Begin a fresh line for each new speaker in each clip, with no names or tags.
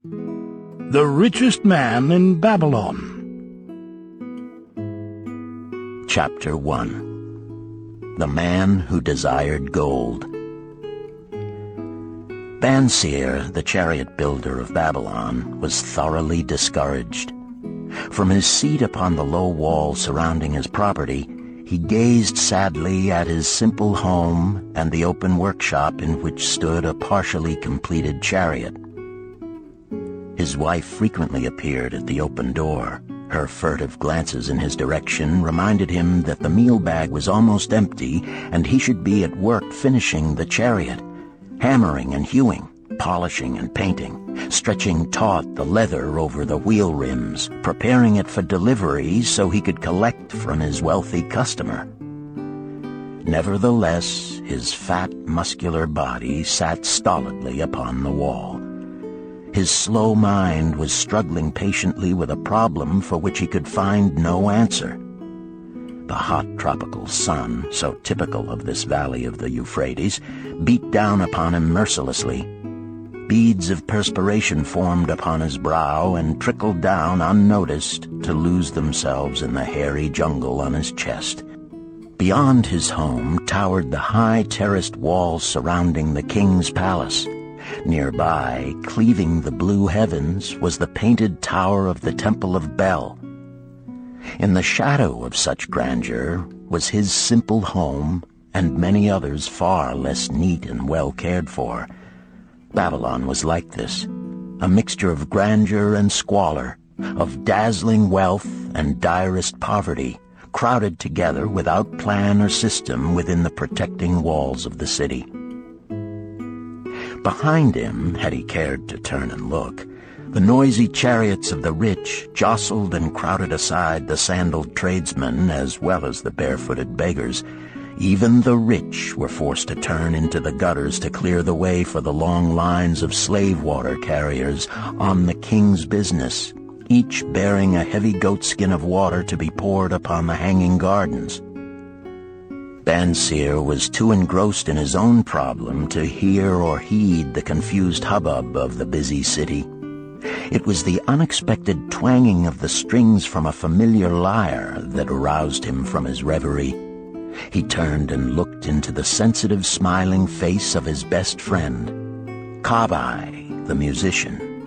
The Richest Man in Babylon.
Chapter 1. The Man Who Desired Gold. Bansir, the chariot builder of Babylon, was thoroughly discouraged. From his seat upon the low wall surrounding his property, he gazed sadly at his simple home and the open workshop in which stood a partially completed chariot. His wife frequently appeared at the open door. Her furtive glances in his direction reminded him that the meal bag was almost empty and he should be at work finishing the chariot, hammering and hewing, polishing and painting, stretching taut the leather over the wheel rims, preparing it for delivery so he could collect from his wealthy customer. Nevertheless, his fat, muscular body sat stolidly upon the wall. His slow mind was struggling patiently with a problem for which he could find no answer. The hot tropical sun, so typical of this valley of the Euphrates, beat down upon him mercilessly. Beads of perspiration formed upon his brow and trickled down unnoticed to lose themselves in the hairy jungle on his chest. Beyond his home towered the high terraced walls surrounding the king's palace. Nearby, cleaving the blue heavens, was the painted tower of the Temple of Bel. In the shadow of such grandeur was his simple home and many others far less neat and well cared for. Babylon was like this, a mixture of grandeur and squalor, of dazzling wealth and direst poverty, crowded together without plan or system within the protecting walls of the city. Behind him, had he cared to turn and look, the noisy chariots of the rich jostled and crowded aside the sandaled tradesmen as well as the barefooted beggars. Even the rich were forced to turn into the gutters to clear the way for the long lines of slave water carriers on the king's business, each bearing a heavy goatskin of water to be poured upon the hanging gardens. Bansir was too engrossed in his own problem to hear or heed the confused hubbub of the busy city. It was the unexpected twanging of the strings from a familiar lyre that aroused him from his reverie. He turned and looked into the sensitive, smiling face of his best friend, Kobbi, the musician.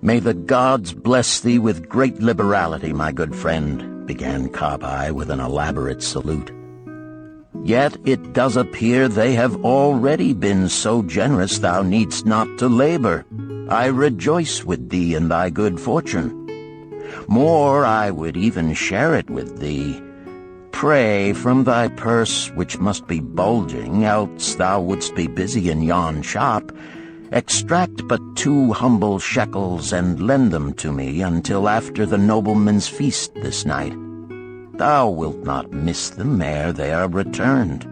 "May the gods bless thee with great liberality, my good friend," began Kobbi with an elaborate salute. "Yet it does appear they have already been so generous thou needst not to labor. I rejoice with thee in thy good fortune. More, I would even share it with thee. Pray, from thy purse, which must be bulging, else thou wouldst be busy in yon shop, extract but 2 humble shekels and lend them to me until after the nobleman's feast this night. Thou wilt not miss them ere they are returned."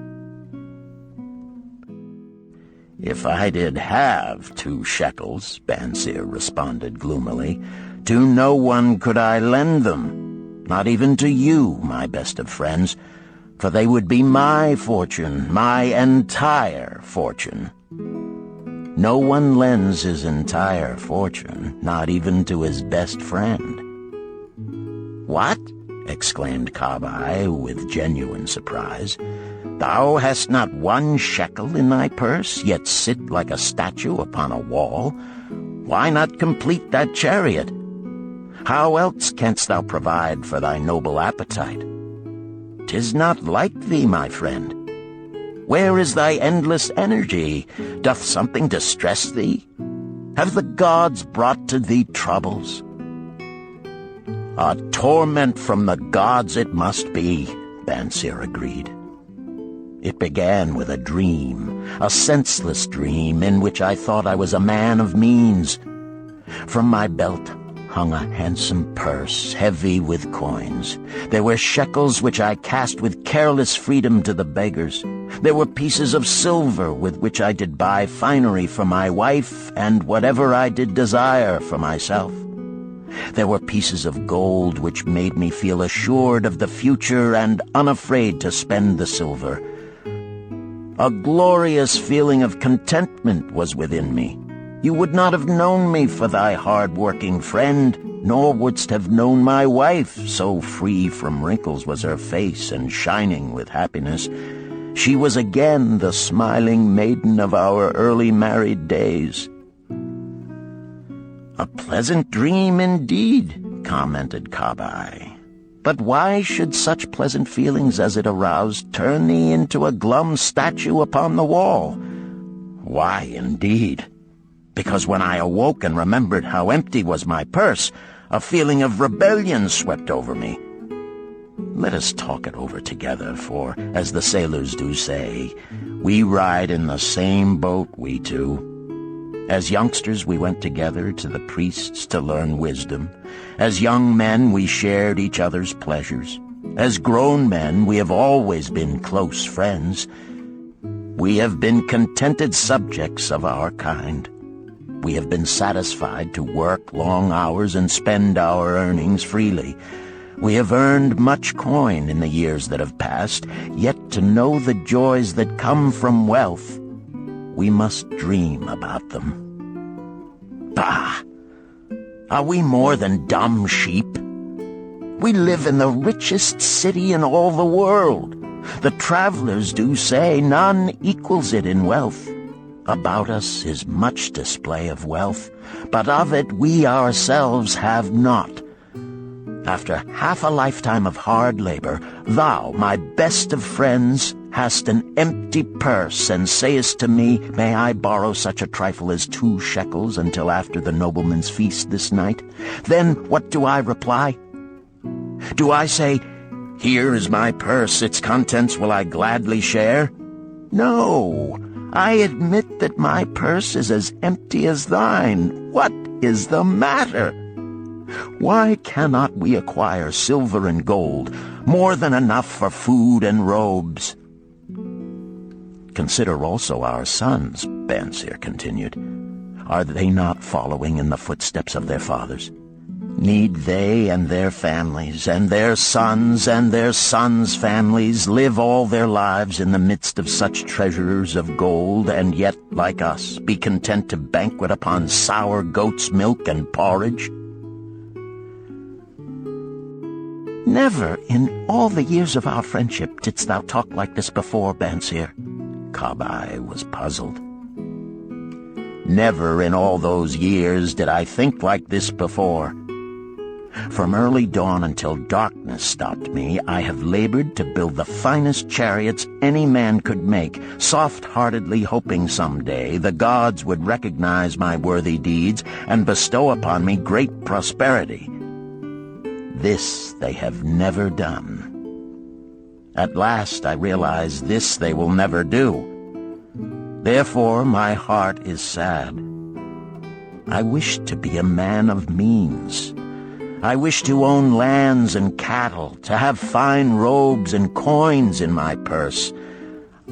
"If I did have 2 shekels," Bansir responded gloomily, "to no one could I lend them, not even to you, my best of friends, for they would be my fortune, my entire fortune." No one lends his entire fortune, not even to his best friend. "What?" exclaimed Kobbi with genuine surprise. "Thou hast not 1 shekel in thy purse, yet sit like a statue upon a wall? Why not complete that chariot? How else canst thou provide for thy noble appetite? 'Tis not like thee, my friend. Where is thy endless energy? Doth something distress thee? Have the gods brought to thee troubles?" "A torment from the gods it must be," Bansir agreed. "It began with a dream, a senseless dream in which I thought I was a man of means. From my belt hung a handsome purse, heavy with coins. There were shekels which I cast with careless freedom to the beggars. There were pieces of silver with which I did buy finery for my wife and whatever I did desire for myself. There were pieces of gold which made me feel assured of the future and unafraid to spend the silver. A glorious feeling of contentment was within me. You would not have known me for thy hard-working friend, nor wouldst have known my wife, so free from wrinkles was her face and shining with happiness. She was again the smiling maiden of our early married days." "A pleasant dream indeed," commented Kobbi. "But why should such pleasant feelings as it aroused turn thee into a glum statue upon the wall?" "Why, indeed? Because when I awoke and remembered how empty was my purse, a feeling of rebellion swept over me. Let us talk it over together, for, as the sailors do say, we ride in the same boat, we two. As youngsters we went together to the priests to learn wisdom. As young men we shared each other's pleasures. As grown men we have always been close friends. We have been contented subjects of our kind. We have been satisfied to work long hours and spend our earnings freely. We have earned much coin in the years that have passed, yet to know the joys that come from wealth, we must dream about them. Bah! Are we more than dumb sheep? We live in the richest city in all the world. The travelers do say none equals it in wealth. About us is much display of wealth, but of it we ourselves have not. After half a lifetime of hard labor, thou, my best of friends, hast an empty purse, and sayest to me, "May I borrow such a trifle as 2 shekels until after the nobleman's feast this night?" Then what do I reply? Do I say, "Here is my purse, its contents will I gladly share"? No, I admit that my purse is as empty as thine. What is the matter? Why cannot we acquire silver and gold, more than enough for food and robes? Consider also our sons, Bansir continued. Are they not following in the footsteps of their fathers? Need they and their families, and their sons' families, live all their lives in the midst of such treasures of gold, and yet, like us, be content to banquet upon sour goat's milk and porridge? Never in all the years of our friendship didst thou talk like this before, Bansir. Kobbi was puzzled. Never in all those years did I think like this before. From early dawn until darkness stopped me, I have labored to build the finest chariots any man could make, soft-heartedly hoping someday the gods would recognize my worthy deeds and bestow upon me great prosperity. This they have never done. At last I realize this they will never do. Therefore my heart is sad. I wish to be a man of means. I wish to own lands and cattle, to have fine robes and coins in my purse.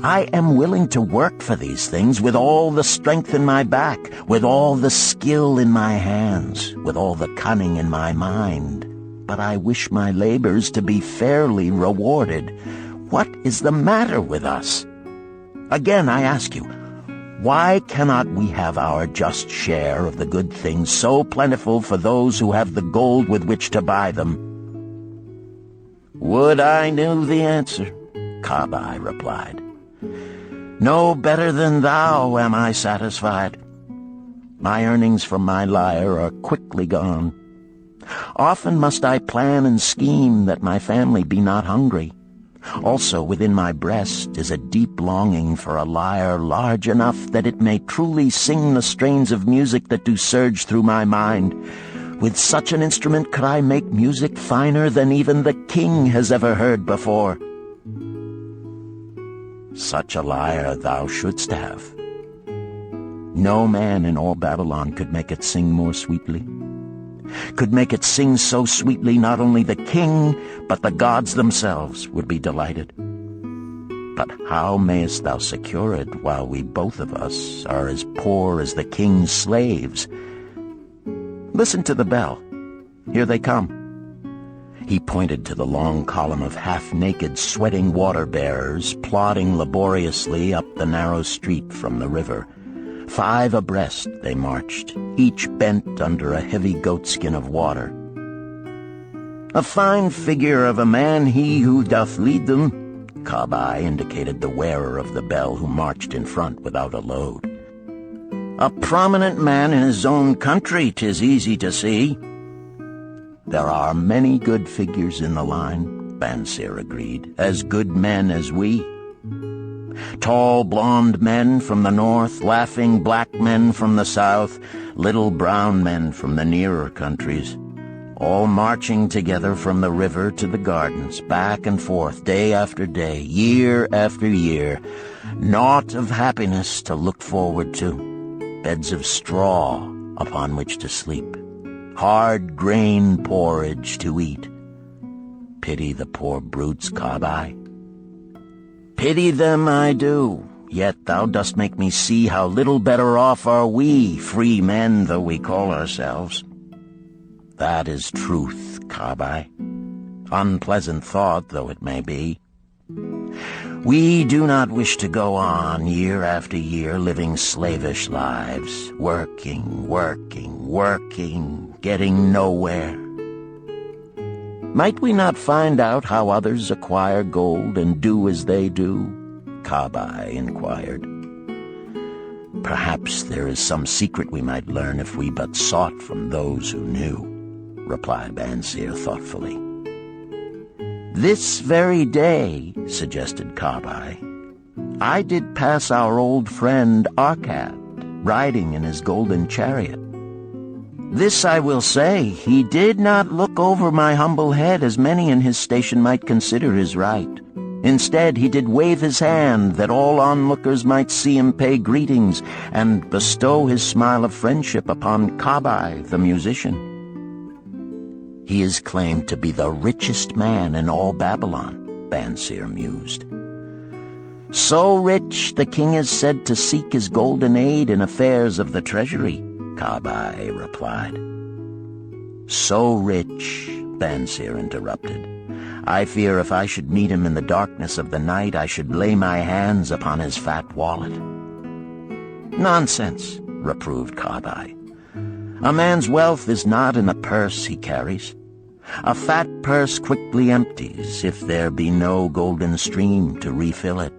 I am willing to work for these things with all the strength in my back, with all the skill in my hands, with all the cunning in my mind. But I wish my labors to be fairly rewarded. What is the matter with us? Again, I ask you, why cannot we have our just share of the good things so plentiful for those who have the gold with which to buy them? Would I knew the answer, Kobbi replied. No better than thou am I satisfied. My earnings from my lyre are quickly gone. Often must I plan and scheme that my family be not hungry. Also within my breast is a deep longing for a lyre large enough that it may truly sing the strains of music that do surge through my mind. With such an instrument could I make music finer than even the king has ever heard before. Such a lyre thou shouldst have. No man in all Babylon could make it sing more sweetly. Could make it sing so sweetly not only the king, but the gods themselves would be delighted. But how mayest thou secure it while we both of us are as poor as the king's slaves? Listen to the bell. Here they come. He pointed to the long column of half-naked, sweating water-bearers plodding laboriously up the narrow street from the river. 5 abreast they marched, each bent under a heavy goatskin of water. "A fine figure of a man he who doth lead them," Kobbi indicated the wearer of the bell who marched in front without a load. "A prominent man in his own country, 'tis easy to see." "There are many good figures in the line," Bansir agreed, "as good men as we. Tall blond men from the north, laughing black men from the south, little brown men from the nearer countries, all marching together from the river to the gardens, back and forth, day after day, year after year, naught of happiness to look forward to, beds of straw upon which to sleep, hard grain porridge to eat. Pity the poor brutes, Kobbi. Pity them I do, yet thou dost make me see how little better off are we, free men though we call ourselves. That is truth, Kobbi, unpleasant thought though it may be. We do not wish to go on year after year living slavish lives, working, getting nowhere. Might we not find out how others acquire gold and do as they do? Kobbi inquired. Perhaps there is some secret we might learn if we but sought from those who knew, replied Bansir thoughtfully. This very day, suggested Kobbi, I did pass our old friend Arkad, riding in his golden chariot. This I will say, he did not look over my humble head as many in his station might consider his right. Instead, he did wave his hand that all onlookers might see him pay greetings and bestow his smile of friendship upon Kobbi, the musician. He is claimed to be the richest man in all Babylon, Bansir mused. So rich, the king is said to seek his golden aid in affairs of the treasury, Kobbi replied. So rich, Bansir interrupted, I fear if I should meet him in the darkness of the night, I should lay my hands upon his fat wallet. Nonsense, reproved Kobbi. A man's wealth is not in the purse he carries. A fat purse quickly empties if there be no golden stream to refill it.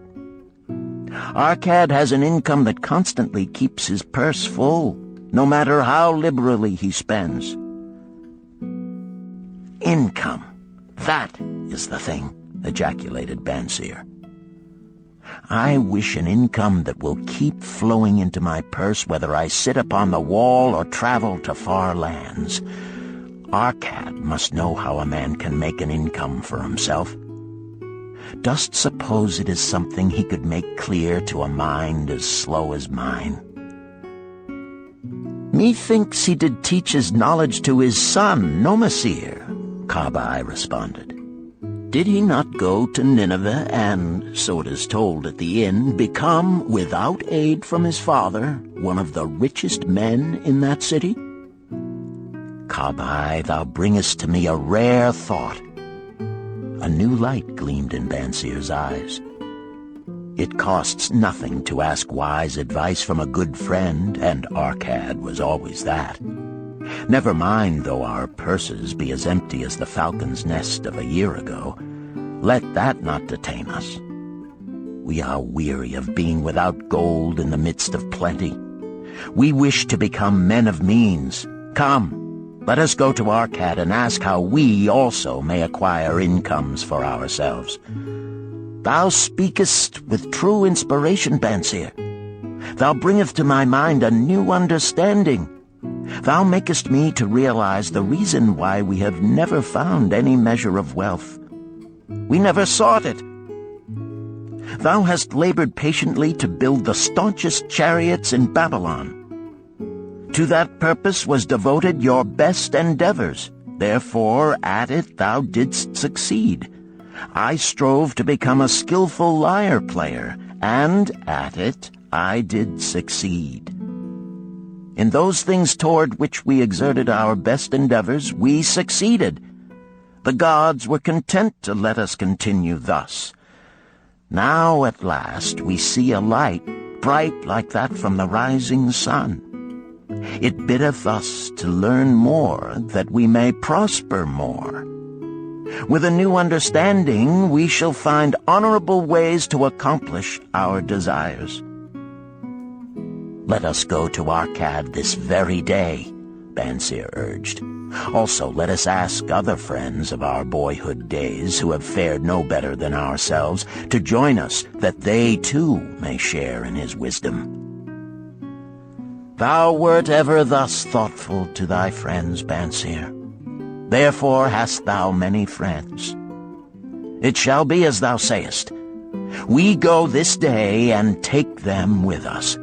Arkad has an income that constantly keeps his purse full, no matter how liberally he spends. Income, that is the thing, ejaculated Bansir. I wish an income that will keep flowing into my purse whether I sit upon the wall or travel to far lands. Arkad must know how a man can make an income for himself. Dost suppose it is something he could make clear to a mind as slow as mine? Methinks he did teach his knowledge to his son, Bansir, Kobbi responded. Did he not go to Nineveh and, so it is told at the inn, become, without aid from his father, one of the richest men in that city? Kobbi, thou bringest to me a rare thought. A new light gleamed in Bansir's eyes. It costs nothing to ask wise advice from a good friend, and Arkad was always that. Never mind though our purses be as empty as the falcon's nest of a year ago. Let that not detain us. We are weary of being without gold in the midst of plenty. We wish to become men of means. Come, let us go to Arkad and ask how we also may acquire incomes for ourselves. Thou speakest with true inspiration, Bansir. Thou bringest to my mind a new understanding. Thou makest me to realize the reason why we have never found any measure of wealth. We never sought it. Thou hast labored patiently to build the staunchest chariots in Babylon. To that purpose was devoted your best endeavors. Therefore, at it thou didst succeed. I strove to become a skillful lyre player, and at it I did succeed. In those things toward which we exerted our best endeavors, we succeeded. The gods were content to let us continue thus. Now at last we see a light, bright like that from the rising sun. It biddeth us to learn more, that we may prosper more. With a new understanding, we shall find honorable ways to accomplish our desires. Let us go to Arkad this very day, Bansir urged. Also, let us ask other friends of our boyhood days who have fared no better than ourselves to join us, that they too may share in his wisdom. Thou wert ever thus thoughtful to thy friends, Bansir. Therefore hast thou many friends. It shall be as thou sayest. We go this day and take them with us.